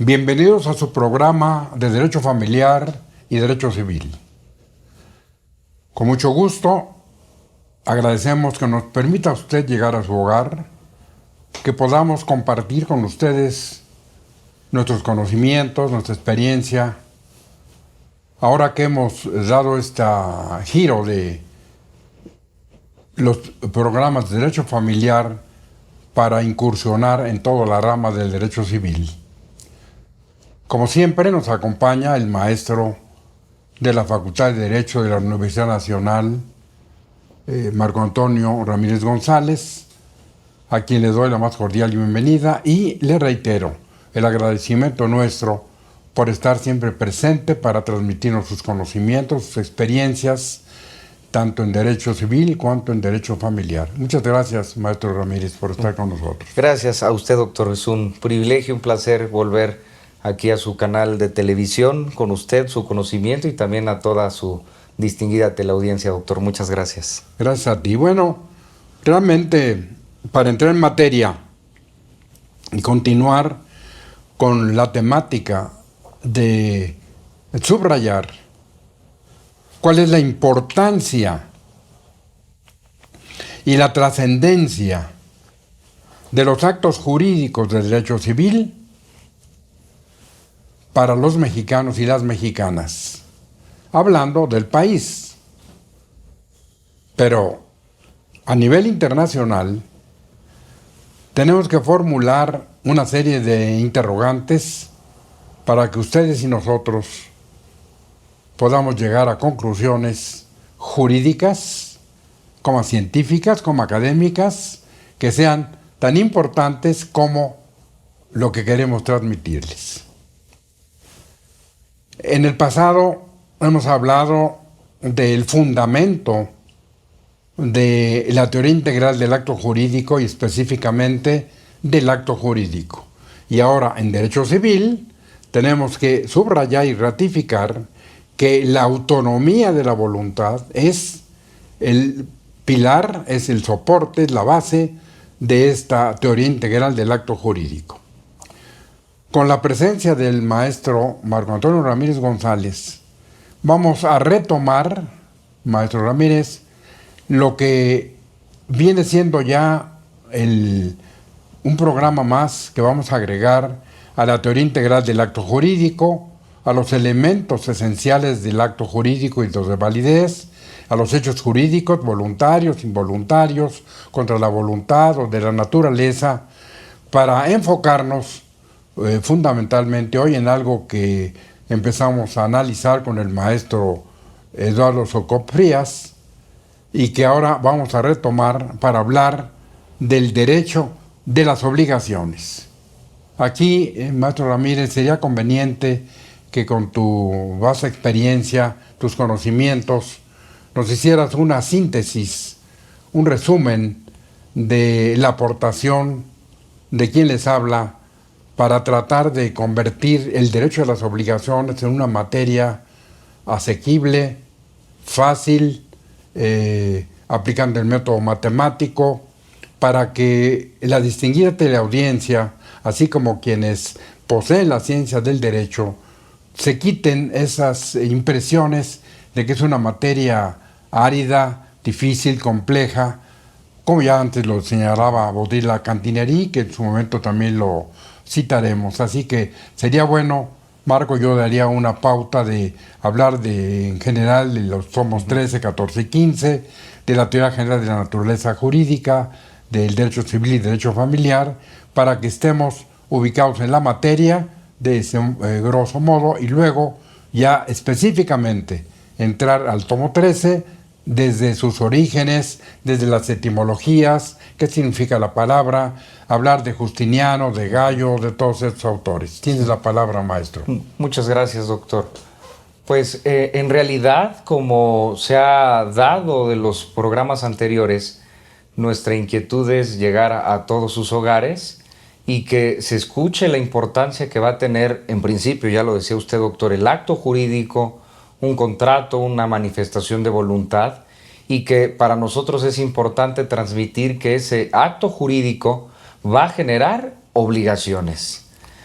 Bienvenidos a su programa de Derecho Familiar y Derecho Civil. Con mucho gusto, agradecemos que nos permita usted llegar a su hogar, que podamos compartir con ustedes nuestros conocimientos, nuestra experiencia. Ahora que hemos dado este giro de los programas de Derecho Familiar para incursionar en toda la rama del Derecho Civil. Como siempre, nos acompaña el maestro de la Facultad de Derecho de la Universidad Nacional, Marco Antonio Ramírez González, a quien le doy la más cordial bienvenida y le reitero el agradecimiento nuestro por estar siempre presente para transmitirnos sus conocimientos, sus experiencias, tanto en Derecho Civil cuanto en Derecho Familiar. Muchas gracias, maestro Ramírez, por estar con nosotros. Gracias a usted, doctor. Es un privilegio, un placer volver aquí a su canal de televisión con usted, su conocimiento y también a toda su distinguida teleaudiencia, doctor. Muchas gracias. Gracias a ti. Bueno, realmente, para entrar en materia y continuar con la temática de subrayar cuál es la importancia y la trascendencia de los actos jurídicos del derecho civil para los mexicanos y las mexicanas, hablando del país. Pero a nivel internacional tenemos que formular una serie de interrogantes para que ustedes y nosotros podamos llegar a conclusiones jurídicas, como científicas, como académicas, que sean tan importantes como lo que queremos transmitirles. En el pasado hemos hablado del fundamento de la teoría integral del acto jurídico y específicamente del acto jurídico. Y ahora en Derecho Civil tenemos que subrayar y ratificar que la autonomía de la voluntad es el pilar, es el soporte, es la base de esta teoría integral del acto jurídico. Con la presencia del maestro Marco Antonio Ramírez González, vamos a retomar, maestro Ramírez, lo que viene siendo ya un programa más que vamos a agregar a la teoría integral del acto jurídico, a los elementos esenciales del acto jurídico y los de validez, a los hechos jurídicos, voluntarios, involuntarios, contra la voluntad o de la naturaleza, para enfocarnos fundamentalmente hoy en algo que empezamos a analizar con el maestro Eduardo Socop Frías y que ahora vamos a retomar para hablar del derecho de las obligaciones. Aquí, maestro Ramírez, sería conveniente que con tu vasta experiencia, tus conocimientos, nos hicieras una síntesis, un resumen de la aportación de quien les habla para tratar de convertir el derecho de las obligaciones en una materia asequible, fácil, aplicando el método matemático, para que la distinguida teleaudiencia, así como quienes poseen la ciencia del derecho, se quiten esas impresiones de que es una materia árida, difícil, compleja, como ya antes lo señalaba Baudrillard Cantineri, que en su momento también lo citaremos. Así que sería bueno, Marco, yo daría una pauta de hablar en general de los tomos 13, 14 y 15, de la teoría general de la naturaleza jurídica, del derecho civil y derecho familiar, para que estemos ubicados en la materia de ese grosso modo, y luego ya específicamente entrar al tomo 13 desde sus orígenes, desde las etimologías, qué significa la palabra, hablar de Justiniano, de Gallo, de todos estos autores. Tienes la palabra, maestro. Muchas gracias, doctor. Pues en realidad, como se ha dado de los programas anteriores, nuestra inquietud es llegar a todos sus hogares y que se escuche la importancia que va a tener, en principio, ya lo decía usted, doctor, el acto jurídico, un contrato, una manifestación de voluntad, y que para nosotros es importante transmitir que ese acto jurídico va a generar obligaciones.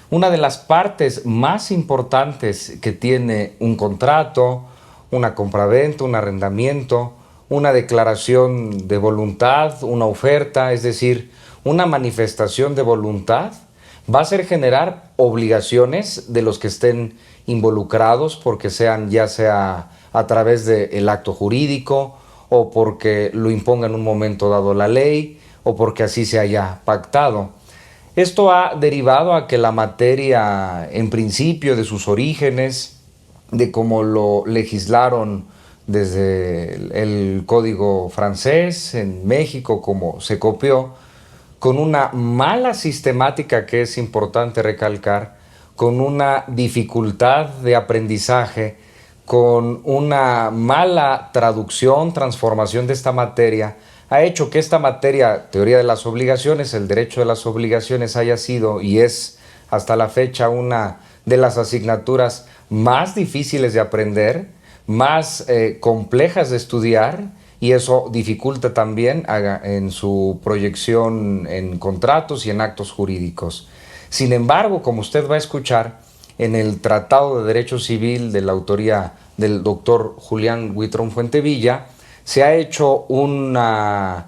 una de las partes más importantes que tiene un contrato, una compraventa, un arrendamiento, una declaración de voluntad, una oferta, es decir, una manifestación de voluntad, va a ser generar obligaciones de los que estén involucrados, porque sean ya sea a través del acto jurídico o porque lo imponga en un momento dado la ley o porque así se haya pactado. Esto ha derivado a que la materia, en principio, de sus orígenes, de cómo lo legislaron desde el Código francés, en México, como se copió, con una mala sistemática que es importante recalcar, con una dificultad de aprendizaje, con una mala traducción, transformación de esta materia, ha hecho que esta materia, teoría de las obligaciones, el derecho de las obligaciones, haya sido y es hasta la fecha una de las asignaturas más difíciles de aprender, más complejas de estudiar, y eso dificulta también en su proyección en contratos y en actos jurídicos. Sin embargo, como usted va a escuchar, en el Tratado de Derecho Civil de la autoría del doctor Julián Huitrón Fuentevilla, se ha hecho una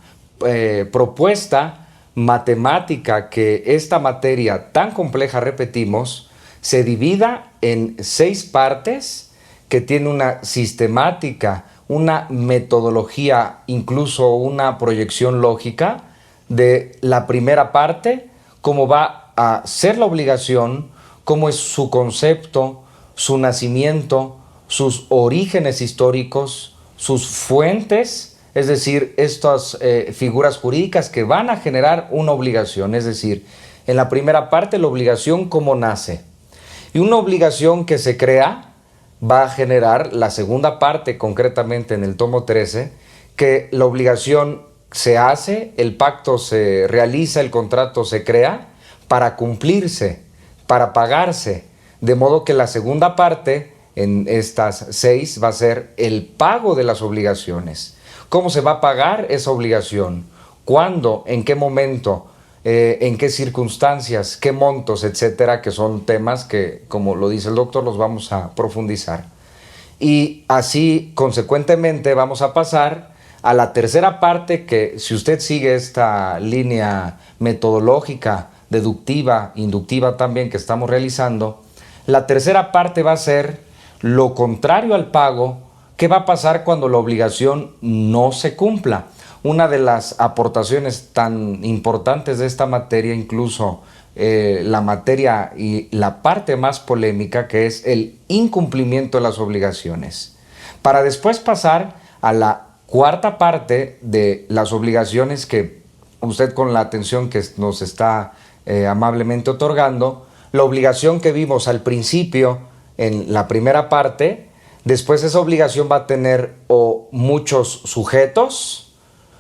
propuesta matemática que esta materia tan compleja, repetimos, se divida en 6 partes, que tiene una sistemática, una metodología, incluso una proyección lógica de la primera parte, cómo va a ser la obligación, cómo es su concepto, su nacimiento, sus orígenes históricos, sus fuentes, es decir, estas figuras jurídicas que van a generar una obligación. Es decir, en la primera parte la obligación cómo nace. Y una obligación que se crea va a generar la segunda parte, concretamente en el tomo 13, que la obligación se hace, el pacto se realiza, el contrato se crea para cumplirse, para pagarse. De modo que la segunda parte, en estas 6, va a ser el pago de las obligaciones. ¿Cómo se va a pagar esa obligación? ¿Cuándo? ¿En qué momento? ¿En qué circunstancias? ¿Qué montos? Etcétera, que son temas que, como lo dice el doctor, los vamos a profundizar. Y así, consecuentemente, vamos a pasar a la tercera parte, que si usted sigue esta línea metodológica, deductiva, inductiva también, que estamos realizando, la tercera parte va a ser lo contrario al pago. ¿Qué va a pasar cuando la obligación no se cumpla? Una de las aportaciones tan importantes de esta materia, incluso la materia y la parte más polémica, que es el incumplimiento de las obligaciones. Para después pasar a la cuarta parte de las obligaciones, que usted, con la atención que nos está amablemente otorgando, la obligación que vimos al principio en la primera parte, después esa obligación va a tener o muchos sujetos,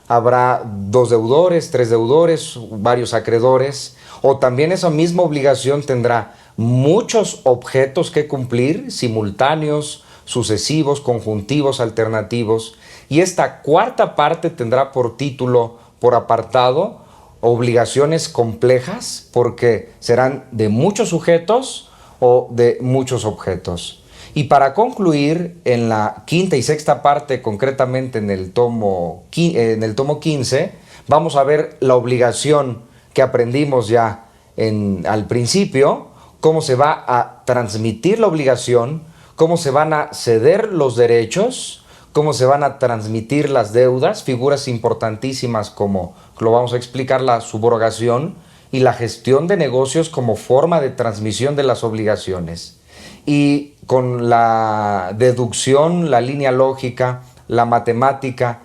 habrá 2 deudores, 3 deudores, varios acreedores, o también esa misma obligación tendrá muchos objetos que cumplir, simultáneos, sucesivos, conjuntivos, alternativos, y esta cuarta parte tendrá por título, por apartado, obligaciones complejas, porque serán de muchos sujetos o de muchos objetos. Y para concluir, en la quinta y sexta parte, concretamente en el tomo 15, vamos a ver la obligación que aprendimos ya al principio, cómo se va a transmitir la obligación, cómo se van a ceder los derechos, cómo se van a transmitir las deudas, figuras importantísimas como lo vamos a explicar, la subrogación y la gestión de negocios como forma de transmisión de las obligaciones. Y con la deducción, la línea lógica, la matemática,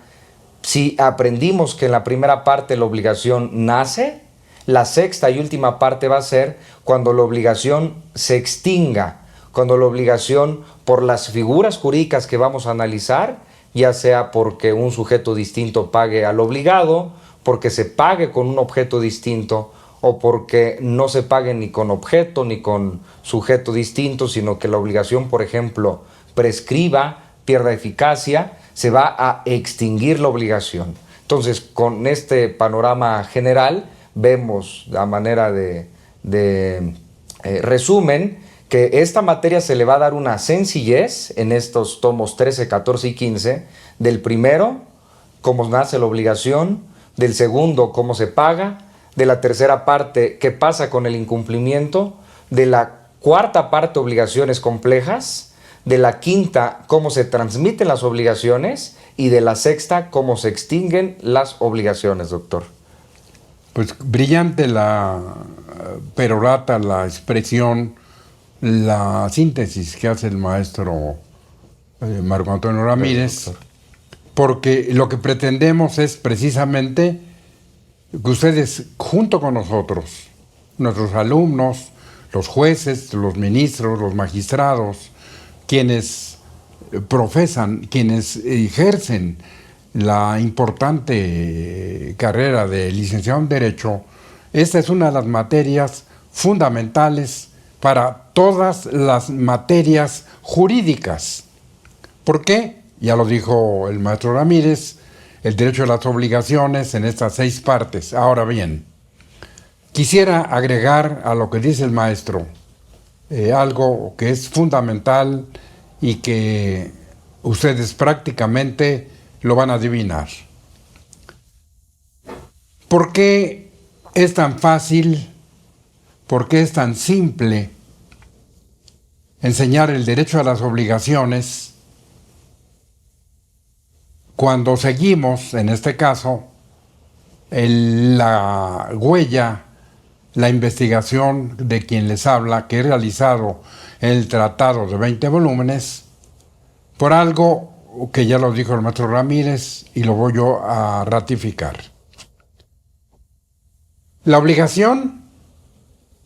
si aprendimos que en la primera parte la obligación nace, la sexta y última parte va a ser cuando la obligación se extinga, cuando la obligación, por las figuras jurídicas que vamos a analizar, ya sea porque un sujeto distinto pague al obligado, porque se pague con un objeto distinto, o porque no se pague ni con objeto ni con sujeto distinto, sino que la obligación, por ejemplo, prescriba, pierda eficacia, se va a extinguir la obligación. Entonces, con este panorama general, vemos a manera de resumen que esta materia se le va a dar una sencillez en estos tomos 13, 14 y 15. Del primero, cómo nace la obligación; del segundo, cómo se paga; de la tercera parte, qué pasa con el incumplimiento; de la cuarta parte, obligaciones complejas; de la quinta, cómo se transmiten las obligaciones; y de la sexta, cómo se extinguen las obligaciones, doctor. Pues brillante la perorata, la expresión, la síntesis que hace el maestro Marco Antonio Ramírez, porque lo que pretendemos es precisamente que ustedes, junto con nosotros, nuestros alumnos, los jueces, los ministros, los magistrados, quienes profesan, quienes ejercen la importante carrera de licenciado en Derecho, esta es una de las materias fundamentales para todas las materias jurídicas. ¿Por qué? Ya lo dijo el maestro Ramírez, el derecho a las obligaciones en estas 6 partes. Ahora bien, quisiera agregar a lo que dice el maestro algo que es fundamental y que ustedes prácticamente lo van a adivinar. ¿Por qué es tan fácil, por qué es tan simple enseñar el derecho a las obligaciones cuando seguimos, en este caso, la huella, la investigación de quien les habla, que he realizado el tratado de 20 volúmenes, por algo que ya lo dijo el maestro Ramírez y lo voy yo a ratificar? La obligación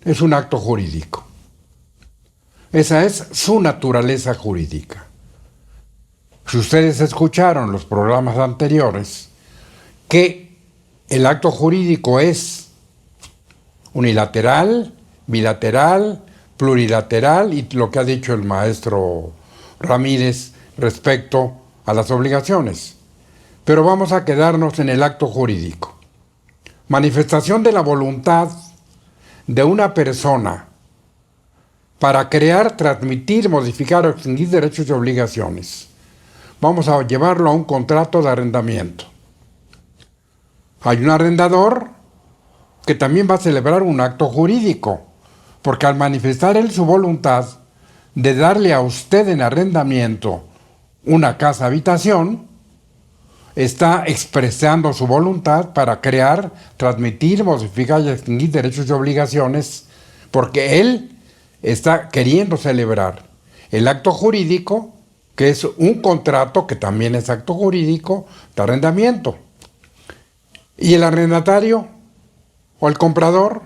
es un acto jurídico. Esa es su naturaleza jurídica. Si ustedes escucharon los programas anteriores, que el acto jurídico es unilateral, bilateral, plurilateral, y lo que ha dicho el maestro Ramírez respecto a las obligaciones. Pero vamos a quedarnos en el acto jurídico. Manifestación de la voluntad de una persona para crear, transmitir, modificar o extinguir derechos y obligaciones. Vamos a llevarlo a un contrato de arrendamiento. Hay un arrendador que también va a celebrar un acto jurídico, porque al manifestar él su voluntad de darle a usted en arrendamiento una casa habitación, está expresando su voluntad para crear, transmitir, modificar y extinguir derechos y obligaciones, porque él está queriendo celebrar el acto jurídico, que es un contrato que también es acto jurídico de arrendamiento. Y el arrendatario o el comprador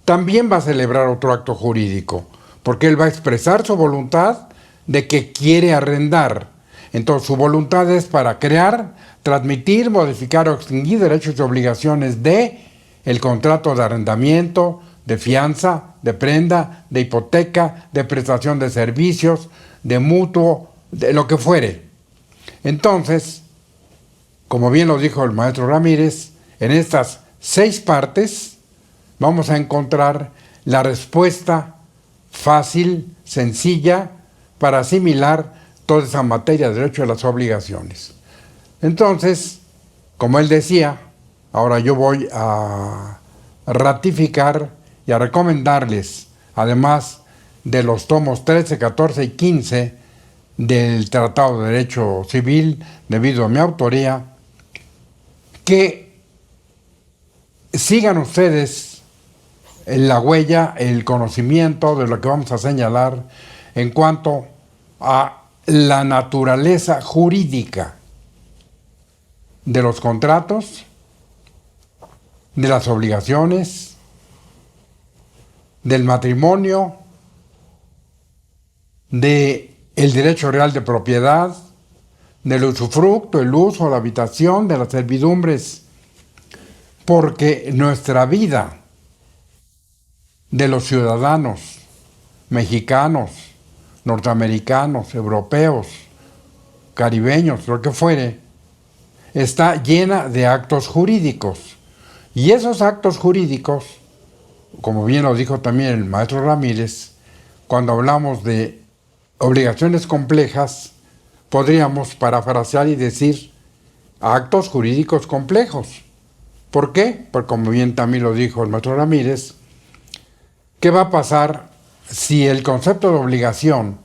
también va a celebrar otro acto jurídico, porque él va a expresar su voluntad de que quiere arrendar. Entonces su voluntad es para crear, transmitir, modificar o extinguir derechos y obligaciones de el contrato de arrendamiento, de fianza, de prenda, de hipoteca, de prestación de servicios, de mutuo, de lo que fuere. Entonces, como bien lo dijo el maestro Ramírez, en estas 6 partes vamos a encontrar la respuesta fácil, sencilla, para asimilar toda esa materia de derecho a las obligaciones. Entonces, como él decía, ahora yo voy a ratificar y a recomendarles, además de los tomos 13, 14 y 15 del Tratado de Derecho Civil, debido a mi autoría, que sigan ustedes la huella, el conocimiento de lo que vamos a señalar en cuanto a la naturaleza jurídica de los contratos, de las obligaciones, del matrimonio, de el derecho real de propiedad, del usufructo, el uso, la habitación, de las servidumbres, porque nuestra vida de los ciudadanos mexicanos, norteamericanos, europeos, caribeños, lo que fuere, está llena de actos jurídicos. Y esos actos jurídicos como bien lo dijo también el maestro Ramírez, cuando hablamos de obligaciones complejas, podríamos parafrasear y decir actos jurídicos complejos. ¿Por qué? Porque como bien también lo dijo el maestro Ramírez, ¿qué va a pasar si el concepto de obligación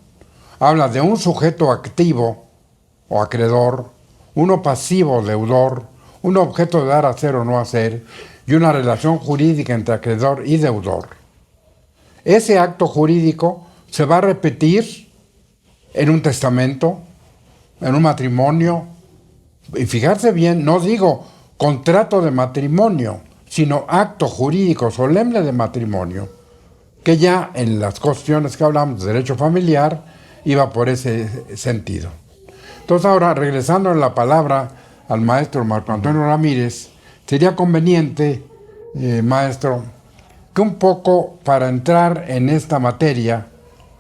habla de un sujeto activo o acreedor, uno pasivo deudor, un objeto de dar, hacer o no hacer, y una relación jurídica entre acreedor y deudor? Ese acto jurídico se va a repetir en un testamento, en un matrimonio, y fijarse bien, no digo contrato de matrimonio, sino acto jurídico solemne de matrimonio, que ya en las cuestiones que hablamos de derecho familiar iba por ese sentido. Entonces ahora, regresando la palabra al maestro Marco Antonio Ramírez, sería conveniente, maestro, que un poco para entrar en esta materia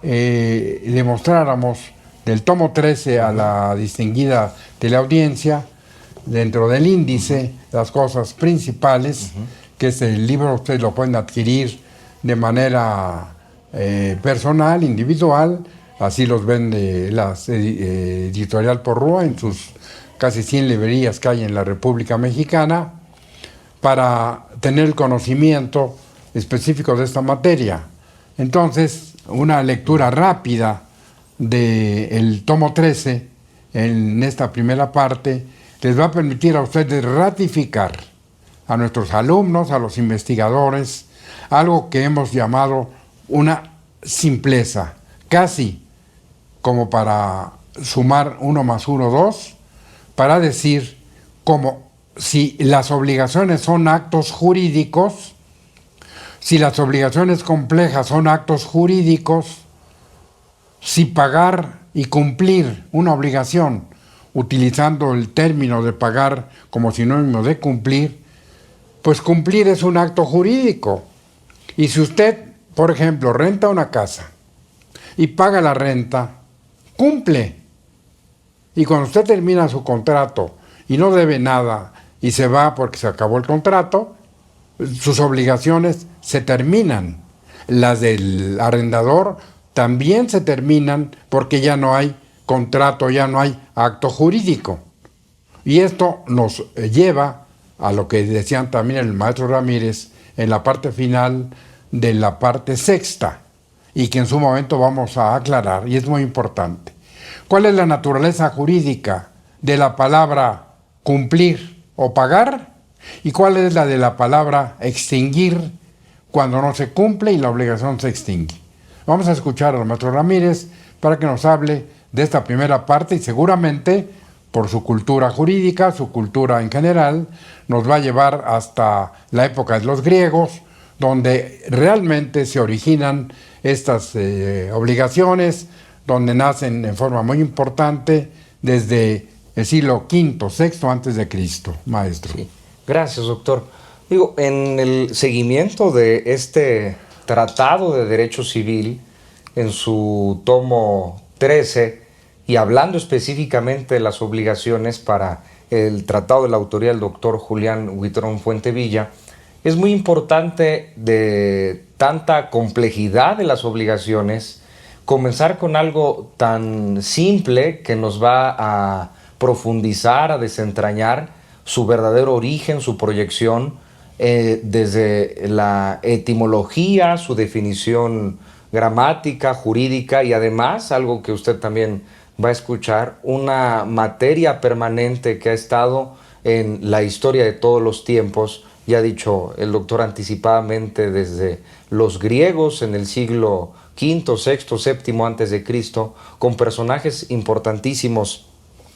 demostráramos del tomo 13 a la distinguida teleaudiencia, dentro del índice, las cosas principales, que es el libro, ustedes lo pueden adquirir de manera personal, individual, así los vende la editorial Porrúa en sus casi 100 librerías que hay en la República Mexicana, para tener el conocimiento específico de esta materia. Entonces, una lectura rápida del tomo 13 en esta primera parte les va a permitir a ustedes ratificar a nuestros alumnos, a los investigadores, algo que hemos llamado una simpleza, casi como para sumar 1 más 1, 2, para decir como si las obligaciones son actos jurídicos, si las obligaciones complejas son actos jurídicos, si pagar y cumplir una obligación, utilizando el término de pagar como sinónimo de cumplir, pues cumplir es un acto jurídico. Y si usted, por ejemplo, renta una casa y paga la renta, cumple. Y cuando usted termina su contrato y no debe nada y se va porque se acabó el contrato, sus obligaciones se terminan. Las del arrendador también se terminan porque ya no hay contrato, ya no hay acto jurídico. Y esto nos lleva a lo que decían también el maestro Ramírez en la parte final de la parte sexta, y que en su momento vamos a aclarar, y es muy importante. ¿Cuál es la naturaleza jurídica de la palabra cumplir o pagar? ¿Y cuál es la de la palabra extinguir cuando no se cumple y la obligación se extingue? Vamos a escuchar al maestro Ramírez para que nos hable de esta primera parte, y seguramente por su cultura jurídica, su cultura en general, nos va a llevar hasta la época de los griegos, donde realmente se originan estas obligaciones, donde nacen en forma muy importante desde el siglo V, VI antes de Cristo, maestro. Sí. Gracias, doctor. Digo, en el seguimiento de este Tratado de Derecho Civil, en su tomo 13, y hablando específicamente de las obligaciones para el Tratado de la autoría del doctor Julián Huitrón Fuentevilla, es muy importante, de tanta complejidad de las obligaciones, comenzar con algo tan simple que nos va a profundizar, a desentrañar su verdadero origen, su proyección, desde la etimología, su definición gramática, jurídica, y además, algo que usted también va a escuchar, una materia permanente que ha estado en la historia de todos los tiempos, ya ha dicho el doctor anticipadamente, desde los griegos en el siglo V, VI, VII antes de Cristo, con personajes importantísimos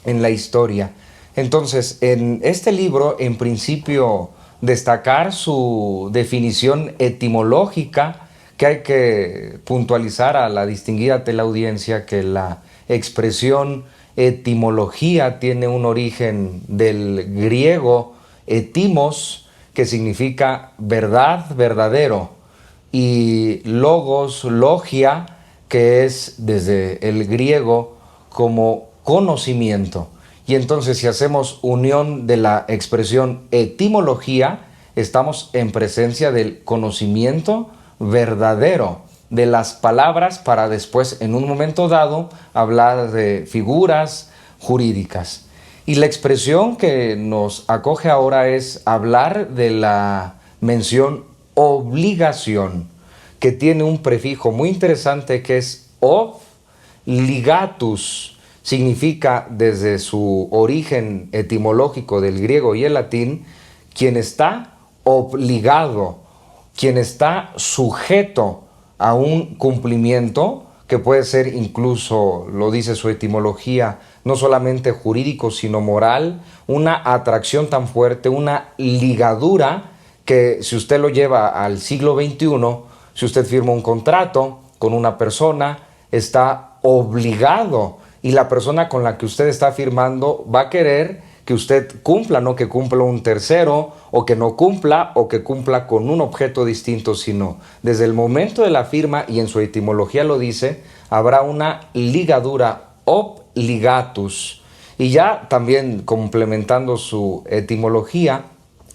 en la historia. Entonces, en este libro, en principio, destacar su definición etimológica, que hay que puntualizar a la distinguida teleaudiencia que la expresión etimología tiene un origen del griego etimos, que significa verdad, verdadero, y logos, logia, que es desde el griego como conocimiento. Y entonces, si hacemos unión de la expresión etimología, estamos en presencia del conocimiento verdadero de las palabras para después, en un momento dado, hablar de figuras jurídicas. Y la expresión que nos acoge ahora es hablar de la mención obligación, que tiene un prefijo muy interesante que es obligatus. Significa, desde su origen etimológico del griego y el latín, quien está obligado, quien está sujeto a un cumplimiento que puede ser incluso, lo dice su etimología, no solamente jurídico, sino moral, una atracción tan fuerte, una ligadura que si usted lo lleva al siglo XXI, si usted firma un contrato con una persona, está obligado y la persona con la que usted está firmando va a querer que usted cumpla, no que cumpla un tercero, o que no cumpla, o que cumpla con un objeto distinto, sino desde el momento de la firma, y en su etimología lo dice, habrá una ligadura, obligatus. Y ya también complementando su etimología,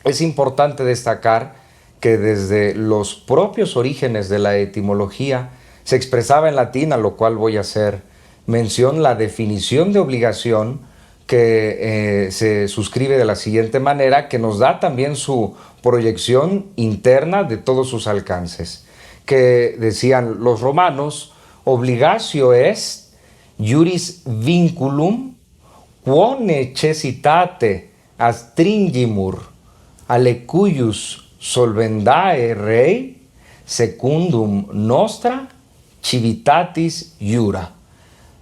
es importante destacar que desde los propios orígenes de la etimología se expresaba en latín, a lo cual voy a hacer mención, la definición de obligación que se suscribe de la siguiente manera, que nos da también su proyección interna de todos sus alcances, que decían los romanos: obligatio est iuris vinculum quo necessitate astringimur alecuius solvendae rei secundum nostra civitatis iura.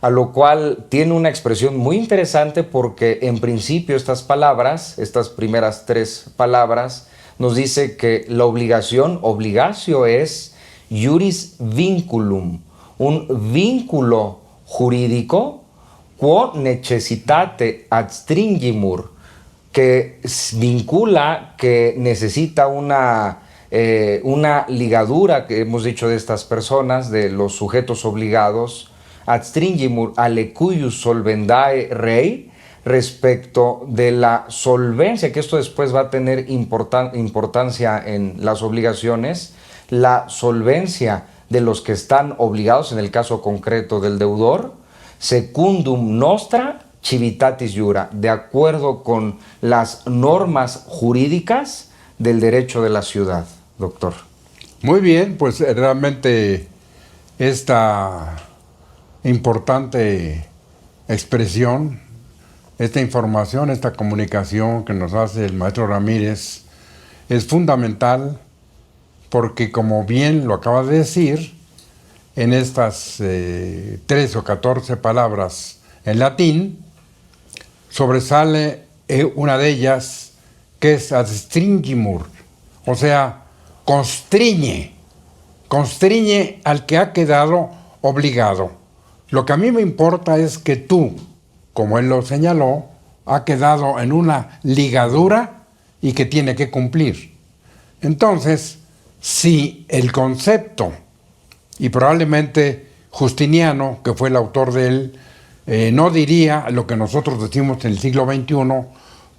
A lo cual tiene una expresión muy interesante, porque en principio estas palabras, estas primeras tres palabras, nos dice que la obligación, obligatio es iuris vinculum, un vínculo jurídico, quo necessitate adstringimur, que vincula, que necesita una ligadura, que hemos dicho de estas personas, de los sujetos obligados, adstringimur alecuius solvendae rei, respecto de la solvencia, que esto después va a tener importancia en las obligaciones, la solvencia de los que están obligados, en el caso concreto del deudor, secundum nostra civitatis iura, de acuerdo con las normas jurídicas del derecho de la ciudad, doctor. Muy bien, pues realmente esta importante expresión, esta información, esta comunicación que nos hace el maestro Ramírez es fundamental, porque, como bien lo acaba de decir, en estas 13 o 14 palabras en latín sobresale una de ellas, que es adstringimur, o sea, constriñe al que ha quedado obligado. Lo que a mí me importa es que tú, como él lo señaló, ha quedado en una ligadura y que tiene que cumplir. Entonces, si el concepto, y probablemente Justiniano, que fue el autor de él, no diría lo que nosotros decimos en el siglo XXI,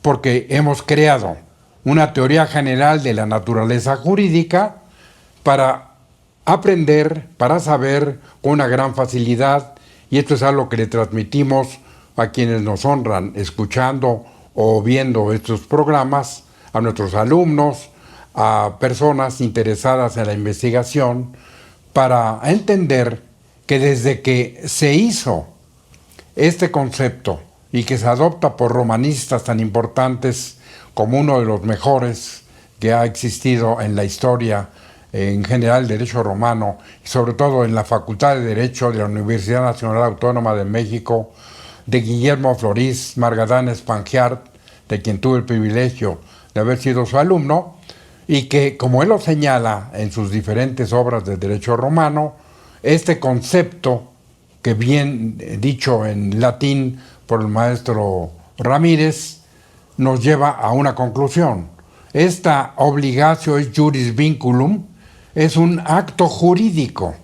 porque hemos creado una teoría general de la naturaleza jurídica para aprender, para saber con una gran facilidad, y esto es algo que le transmitimos a quienes nos honran escuchando o viendo estos programas, a nuestros alumnos, a personas interesadas en la investigación, para entender que desde que se hizo este concepto y que se adopta por romanistas tan importantes como uno de los mejores que ha existido en la historia en general del derecho romano, y sobre todo en la Facultad de Derecho de la Universidad Nacional Autónoma de México, de Guillermo Florís Margadán Espangiart, de quien tuve el privilegio de haber sido su alumno, y que, como él lo señala en sus diferentes obras de derecho romano, este concepto, que bien dicho en latín por el maestro Ramírez, nos lleva a una conclusión. Esta obligatio es juris vinculum, es un acto jurídico.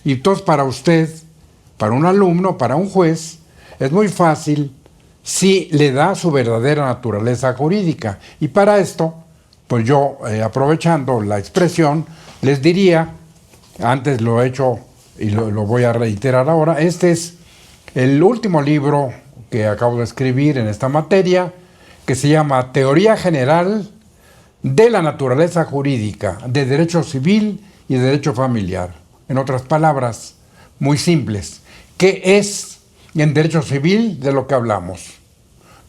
Y entonces, para usted, para un alumno, para un juez, es muy fácil si le da su verdadera naturaleza jurídica. Y para esto pues yo, aprovechando la expresión, les diría, antes lo he hecho y lo voy a reiterar ahora, este es el último libro que acabo de escribir en esta materia, que se llama Teoría General de la Naturaleza Jurídica, de Derecho Civil y Derecho Familiar. En otras palabras, muy simples, ¿qué es en Derecho Civil de lo que hablamos?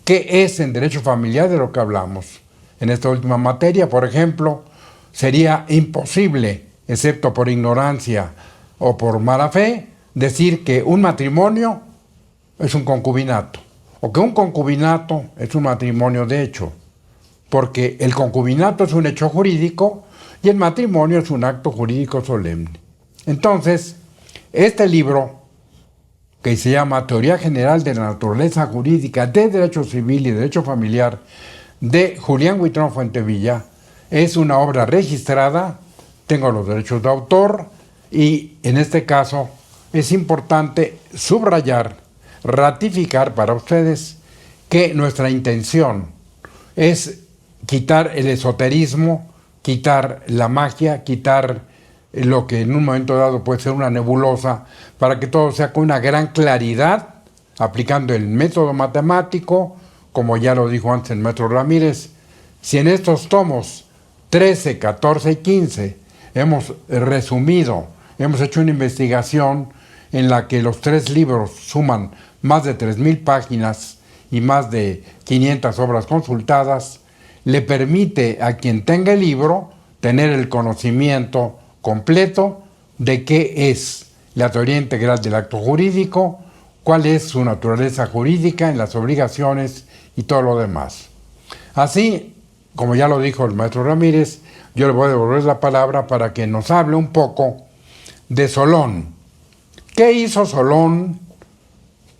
¿Qué es en Derecho Familiar de lo que hablamos? En esta última materia, por ejemplo, sería imposible, excepto por ignorancia o por mala fe, decir que un matrimonio es un concubinato, o que un concubinato es un matrimonio de hecho, porque el concubinato es un hecho jurídico y el matrimonio es un acto jurídico solemne. Entonces, este libro, que se llama Teoría General de la Naturaleza Jurídica de Derecho Civil y Derecho Familiar, de Julián Huitrón Fuentevilla, es una obra registrada, tengo los derechos de autor, y en este caso es importante subrayar, ratificar para ustedes que nuestra intención es quitar el esoterismo, quitar la magia, quitar lo que en un momento dado puede ser una nebulosa, para que todo sea con una gran claridad, aplicando el método matemático, como ya lo dijo antes el maestro Ramírez. Si en estos tomos 13, 14 y 15 hemos resumido, hemos hecho una investigación en la que los 3 libros suman más de 3,000 páginas y más de 500 obras consultadas, le permite a quien tenga el libro tener el conocimiento completo de qué es la teoría integral del acto jurídico, cuál es su naturaleza jurídica en las obligaciones y todo lo demás. Así, como ya lo dijo el maestro Ramírez, yo le voy a devolver la palabra para que nos hable un poco de Solón. ¿Qué hizo Solón?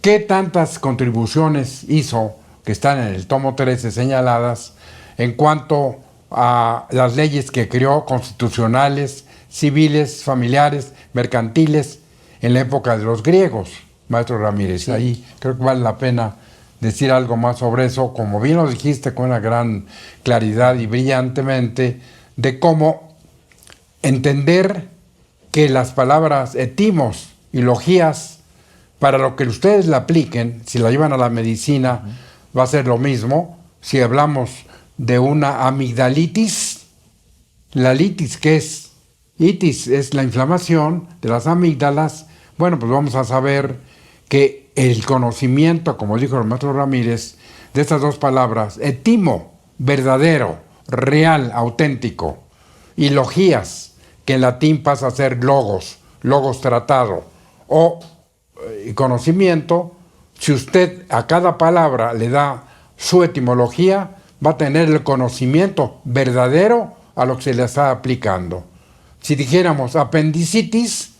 ¿Qué tantas contribuciones hizo, que están en el tomo 13 señaladas, en cuanto a las leyes que creó, constitucionales, civiles, familiares, mercantiles, en la época de los griegos, maestro Ramírez? Sí. Ahí creo que vale la pena decir algo más sobre eso, como bien lo dijiste con una gran claridad y brillantemente, de cómo entender que las palabras etimos y logías, para lo que ustedes la apliquen, si la llevan a la medicina, va a ser lo mismo. Si hablamos de una amigdalitis, la litis, que es itis, es la inflamación de las amígdalas, bueno, pues vamos a saber que el conocimiento, como dijo el maestro Ramírez, de estas dos palabras, etimo, verdadero, real, auténtico, y logías, que en latín pasa a ser logos, logos tratado, o conocimiento, si usted a cada palabra le da su etimología, va a tener el conocimiento verdadero a lo que se le está aplicando. Si dijéramos apendicitis,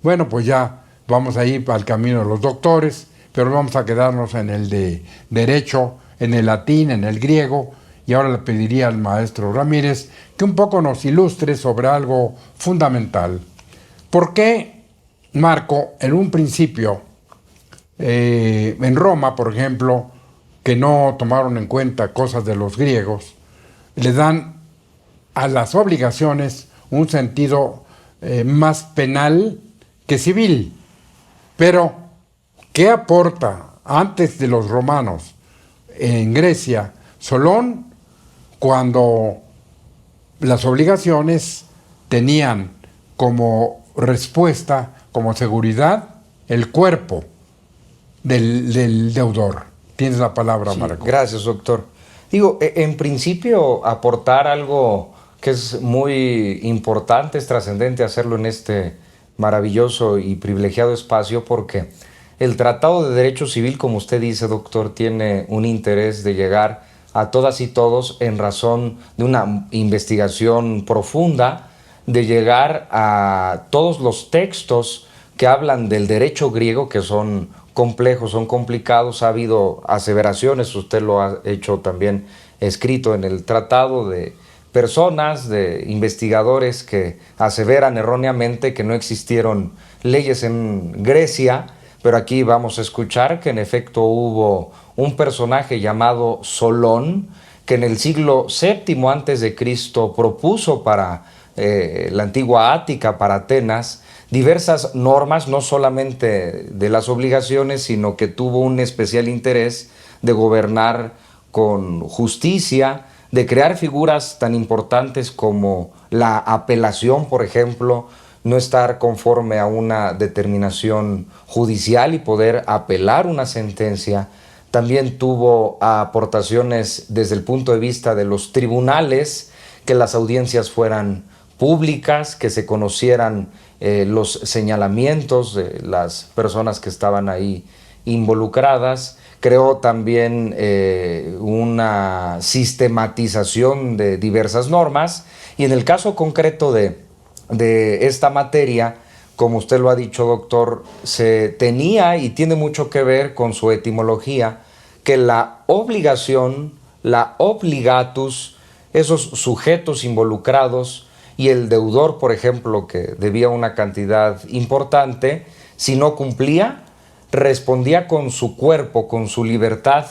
bueno, pues ya vamos a ir al camino de los doctores, pero vamos a quedarnos en el de derecho, en el latín, en el griego, y ahora le pediría al maestro Ramírez que un poco nos ilustre sobre algo fundamental. ¿Por qué Marco, en un principio, en Roma, por ejemplo, que no tomaron en cuenta cosas de los griegos, le dan a las obligaciones un sentido más penal que civil? Pero, ¿qué aporta antes de los romanos en Grecia Solón, cuando las obligaciones tenían como respuesta, como seguridad, el cuerpo del deudor? Tienes la palabra, Sí, Marco. gracias, doctor. Digo, en principio, aportar algo que es muy importante, es trascendente hacerlo en este maravilloso y privilegiado espacio, porque el Tratado de Derecho Civil, como usted dice, doctor, tiene un interés de llegar a todas y todos en razón de una investigación profunda, de llegar a todos los textos que hablan del derecho griego, que son complejos, son complicados. Ha habido aseveraciones, usted lo ha hecho también escrito en el tratado, de personas, de investigadores que aseveran erróneamente que no existieron leyes en Grecia, pero aquí vamos a escuchar que en efecto hubo un personaje llamado Solón, que en el siglo VII antes de Cristo propuso para la antigua Ática, para Atenas, diversas normas, no solamente de las obligaciones, sino que tuvo un especial interés de gobernar con justicia, de crear figuras tan importantes como la apelación, por ejemplo, no estar conforme a una determinación judicial y poder apelar una sentencia. También tuvo aportaciones desde el punto de vista de los tribunales, que las audiencias fueran públicas, que se conocieran los señalamientos de las personas que estaban ahí involucradas. Creó también una sistematización de diversas normas, y en el caso concreto de esta materia, como usted lo ha dicho, doctor, se tenía y tiene mucho que ver con su etimología, que la obligación, la obligatus, esos sujetos involucrados, y el deudor, por ejemplo, que debía una cantidad importante, si no cumplía, respondía con su cuerpo, con su libertad,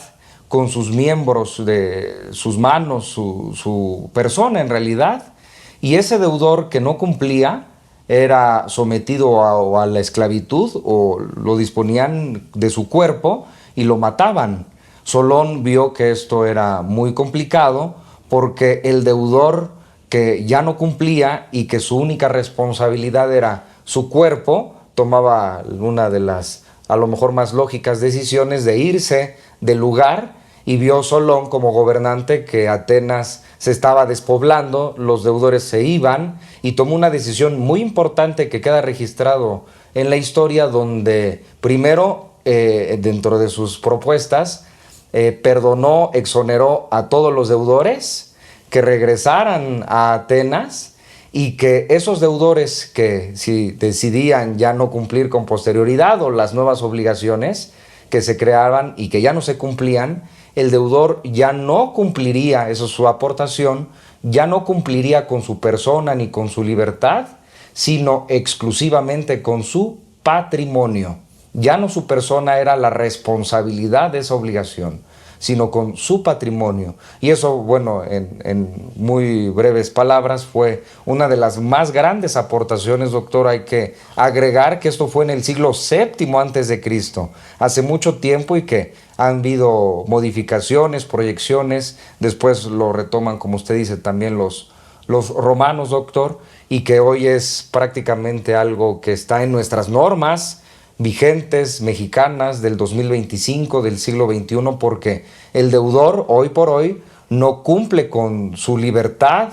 con sus miembros de sus manos, su persona en realidad, y ese deudor que no cumplía era sometido a la esclavitud, o lo disponían de su cuerpo y lo mataban. Solón vio que esto era muy complicado, porque el deudor que ya no cumplía y que su única responsabilidad era su cuerpo, tomaba una de las a lo mejor más lógicas decisiones de irse del lugar, y vio Solón como gobernante que Atenas se estaba despoblando, los deudores se iban, y tomó una decisión muy importante que queda registrado en la historia, donde primero, dentro de sus propuestas, perdonó, exoneró a todos los deudores, que regresaran a Atenas, y que esos deudores que si decidían ya no cumplir con posterioridad, o las nuevas obligaciones que se creaban y que ya no se cumplían, el deudor ya no cumpliría, eso es su aportación, ya no cumpliría con su persona ni con su libertad, sino exclusivamente con su patrimonio. Ya no su persona era la responsabilidad de esa obligación, sino con su patrimonio. Y eso, bueno, en muy breves palabras, fue una de las más grandes aportaciones, doctor. Hay que agregar que esto fue en el siglo VII antes de Cristo, hace mucho tiempo, y que han habido modificaciones, proyecciones, después lo retoman, como usted dice, también los romanos, doctor, y que hoy es prácticamente algo que está en nuestras normas vigentes mexicanas del 2025, del siglo XXI, porque el deudor hoy por hoy no cumple con su libertad,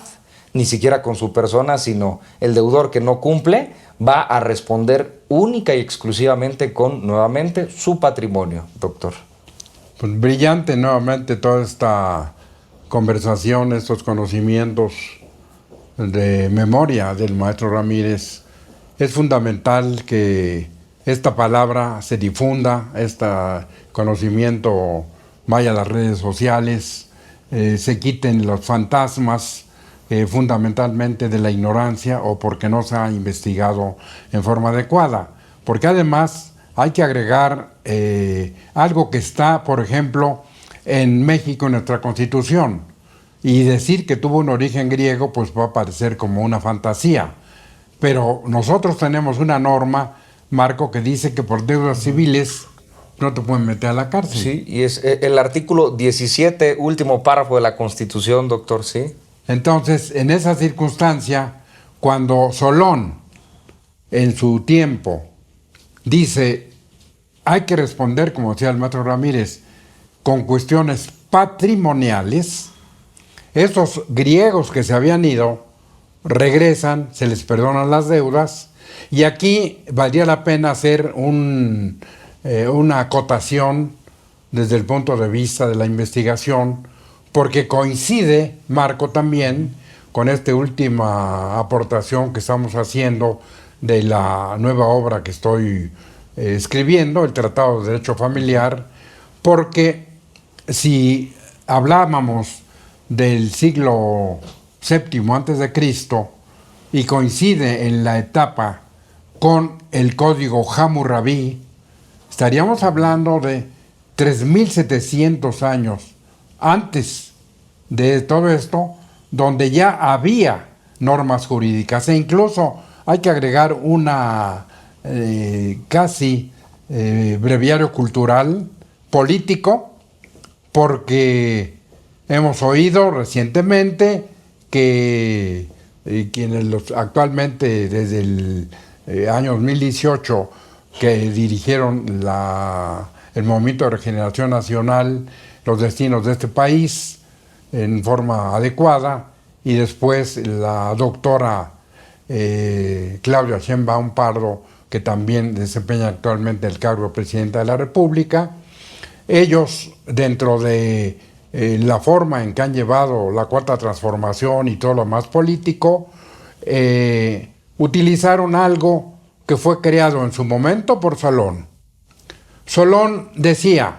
ni siquiera con su persona, sino el deudor que no cumple va a responder única y exclusivamente con, nuevamente, su patrimonio, doctor. Pues brillante nuevamente toda esta conversación, estos conocimientos de memoria del maestro Ramírez. Es fundamental que esta palabra se difunda, este conocimiento vaya a las redes sociales, se quiten los fantasmas fundamentalmente de la ignorancia, o porque no se ha investigado en forma adecuada. Porque además hay que agregar algo que está, por ejemplo, en México, en nuestra Constitución, y decir que tuvo un origen griego pues va a parecer como una fantasía. Pero nosotros tenemos una norma, Marco, que dice que por deudas civiles no te pueden meter a la cárcel. Sí, y es el artículo 17, último párrafo de la Constitución, doctor, sí. Entonces, en esa circunstancia, cuando Solón, en su tiempo, dice, hay que responder, como decía el maestro Ramírez, con cuestiones patrimoniales, esos griegos que se habían ido regresan, se les perdonan las deudas, y aquí valdría la pena hacer una acotación desde el punto de vista de la investigación, porque coincide, Marco, también con esta última aportación que estamos haciendo de la nueva obra que estoy escribiendo, el Tratado de Derecho Familiar, porque si hablábamos del siglo VII antes de Cristo y coincide en la etapa con el Código Hammurabi, estaríamos hablando de 3.700 años antes de todo esto, donde ya había normas jurídicas, e incluso hay que agregar una casi breviario cultural político, porque hemos oído recientemente que quienes actualmente desde el año 2018 que dirigieron el Movimiento de Regeneración Nacional, los destinos de este país en forma adecuada, y después la doctora Claudia Sheinbaum Pardo, que también desempeña actualmente el cargo de Presidenta de la República. Ellos, dentro de la forma en que han llevado la Cuarta Transformación y todo lo más político, utilizaron algo que fue creado en su momento por Solón. Solón decía: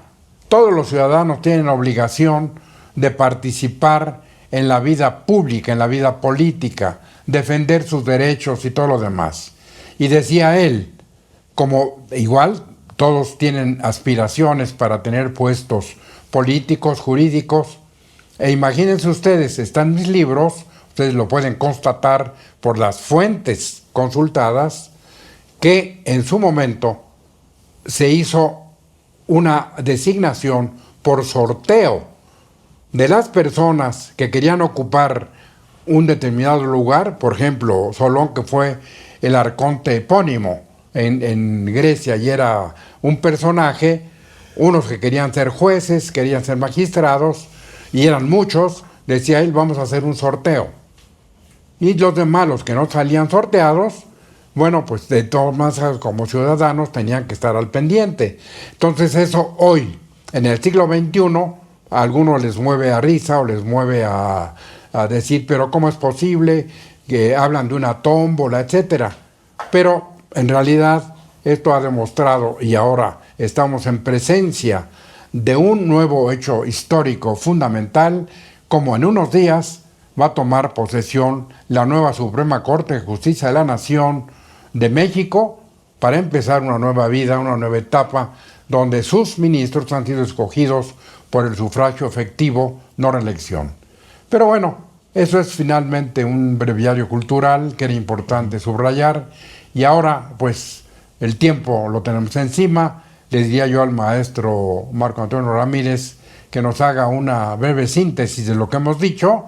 todos los ciudadanos tienen obligación de participar en la vida pública, en la vida política, defender sus derechos y todo lo demás. Y decía él, como igual todos tienen aspiraciones para tener puestos políticos, jurídicos, e imagínense ustedes, están mis libros, ustedes lo pueden constatar por las fuentes consultadas, que en su momento se hizo una designación por sorteo de las personas que querían ocupar un determinado lugar. Por ejemplo, Solón, que fue el arconte epónimo en Grecia y era un personaje, unos que querían ser jueces, querían ser magistrados, y eran muchos, decía él: vamos a hacer un sorteo. Y los demás, los que no salían sorteados, bueno, pues de todas maneras, como ciudadanos, tenían que estar al pendiente. Entonces eso hoy, en el siglo XXI, a algunos les mueve a risa o les mueve a decir: pero ¿cómo es posible? Que hablan de una tómbola, etcétera. Pero en realidad esto ha demostrado, y ahora estamos en presencia de un nuevo hecho histórico fundamental, como en unos días va a tomar posesión la nueva Suprema Corte de Justicia de la Nación de México, para empezar una nueva vida, una nueva etapa, donde sus ministros han sido escogidos por el sufragio efectivo, no reelección. Pero bueno, eso es finalmente un breviario cultural que era importante subrayar, y ahora pues el tiempo lo tenemos encima. Le diría yo al maestro Marco Antonio Ramírez que nos haga una breve síntesis de lo que hemos dicho,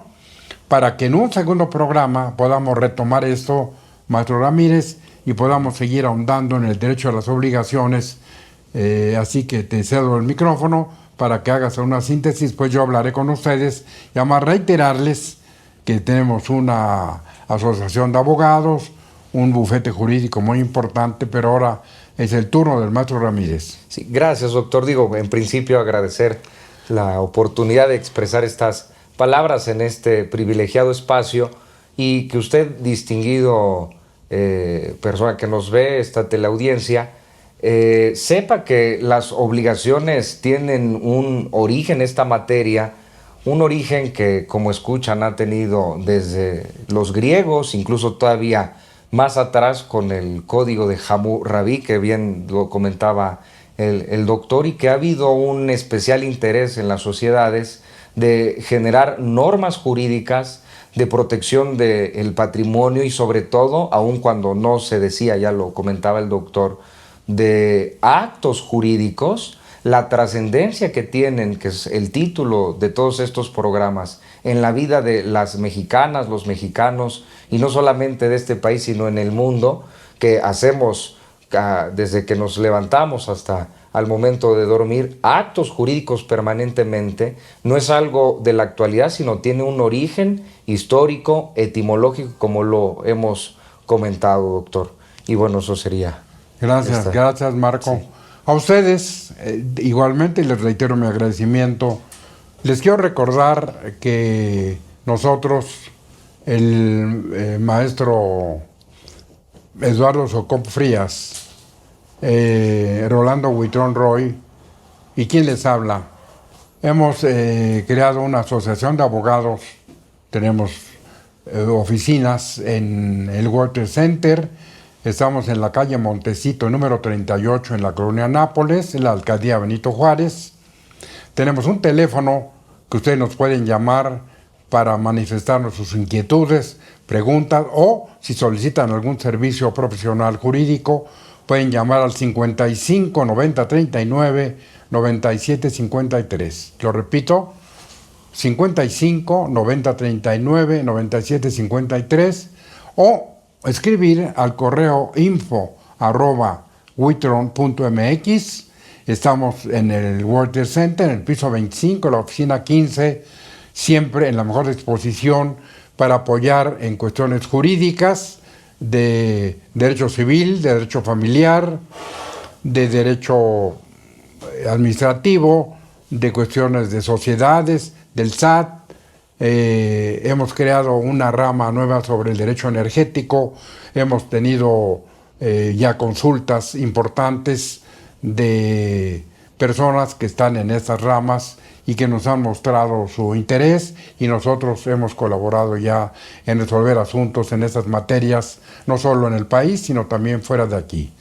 para que en un segundo programa podamos retomar esto, maestro Ramírez, y podamos seguir ahondando en el derecho a las obligaciones. Así que te cedo el micrófono para que hagas una síntesis, pues yo hablaré con ustedes, y además reiterarles que tenemos una asociación de abogados, un bufete jurídico muy importante, pero ahora es el turno del maestro Ramírez. Sí, gracias, doctor. Digo, en principio agradecer la oportunidad de expresar estas palabras en este privilegiado espacio, y que usted, distinguido persona que nos ve, esta teleaudiencia, sepa que las obligaciones tienen un origen, esta materia, un origen que, como escuchan, ha tenido desde los griegos, incluso todavía más atrás con el código de Hammurabi, que bien lo comentaba el doctor, y que ha habido un especial interés en las sociedades de generar normas jurídicas de protección del patrimonio, y sobre todo, aun cuando no se decía, ya lo comentaba el doctor, de actos jurídicos, la trascendencia que tienen, que es el título de todos estos programas, en la vida de las mexicanas, los mexicanos, y no solamente de este país, sino en el mundo, que hacemos desde que nos levantamos hasta al momento de dormir, actos jurídicos permanentemente, no es algo de la actualidad, sino tiene un origen histórico, etimológico, como lo hemos comentado, doctor. Y bueno, eso sería. Gracias, gracias, Marco. Sí. A ustedes, igualmente, les reitero mi agradecimiento. Les quiero recordar que nosotros, el maestro Eduardo Socop Frías, Rolando Huitrón Roy y quien les habla, hemos creado una asociación de abogados. Tenemos oficinas en el World Trade Center. Estamos en la calle Montecito, número 38, en la colonia Nápoles, en la alcaldía Benito Juárez. Tenemos un teléfono que ustedes nos pueden llamar para manifestarnos sus inquietudes, preguntas o si solicitan algún servicio profesional jurídico, pueden llamar al 55 90 39 97 53. Lo repito, 55 90 39 97 53 o escribir al correo info@witron.mx. Estamos en el World Trade Center, en el piso 25, la oficina 15, siempre en la mejor disposición para apoyar en cuestiones jurídicas, de derecho civil, de derecho familiar, de derecho administrativo, de cuestiones de sociedades, del SAT. Hemos creado una rama nueva sobre el derecho energético, hemos tenido ya consultas importantes de personas que están en estas ramas y que nos han mostrado su interés, y nosotros hemos colaborado ya en resolver asuntos en estas materias, no solo en el país, sino también fuera de aquí.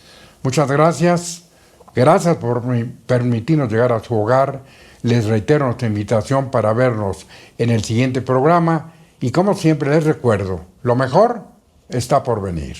Muchas gracias. Gracias por permitirnos llegar a su hogar. Les reitero nuestra invitación para vernos en el siguiente programa y, como siempre, les recuerdo, lo mejor está por venir.